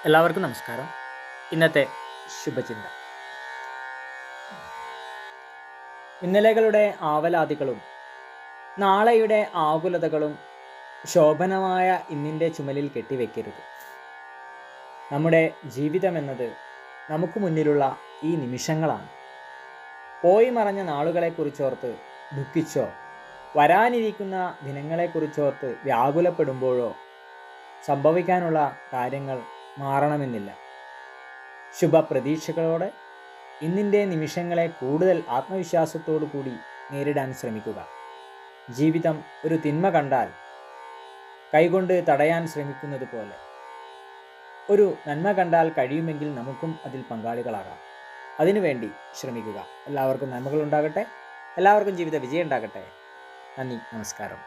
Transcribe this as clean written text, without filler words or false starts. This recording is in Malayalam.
എല്ലാവർക്കും നമസ്കാരം. ഇന്നത്തെ ശുഭചിന്ത. ഇന്നലകളുടെ ആവലാതികളും നാളെയുടെ ആകുലതകളും ശോഭനമായ ഇന്നിൻ്റെ ചുമലിൽ കെട്ടിവെക്കരുത്. നമ്മുടെ ജീവിതമെന്നത് നമുക്ക് മുന്നിലുള്ള ഈ നിമിഷങ്ങളാണ്. പോയി മറഞ്ഞ നാളുകളെക്കുറിച്ചോർത്ത് ദുഃഖിച്ചോ വരാനിരിക്കുന്ന ദിനങ്ങളെക്കുറിച്ചോർത്ത് വ്യാകുലപ്പെടുമ്പോഴോ സംഭവിക്കാനുള്ള കാര്യങ്ങൾ മാറണമെന്നില്ല. ശുഭപ്രതീക്ഷകളോടെ ഇന്നിൻ്റെ നിമിഷങ്ങളെ കൂടുതൽ ആത്മവിശ്വാസത്തോടു കൂടി നേരിടാൻ ശ്രമിക്കുക. ജീവിതം ഒരു തിന്മ കണ്ടാൽ കൈകൊണ്ട് തടയാൻ ശ്രമിക്കുന്നത് പോലെ ഒരു നന്മ കണ്ടാൽ കഴിയുമെങ്കിൽ നമുക്കും അതിൽ പങ്കാളികളാകാം. അതിനുവേണ്ടി ശ്രമിക്കുക. എല്ലാവർക്കും നന്മകളുണ്ടാകട്ടെ. എല്ലാവർക്കും ജീവിത വിജയം ഉണ്ടാകട്ടെ. നന്ദി, നമസ്കാരം.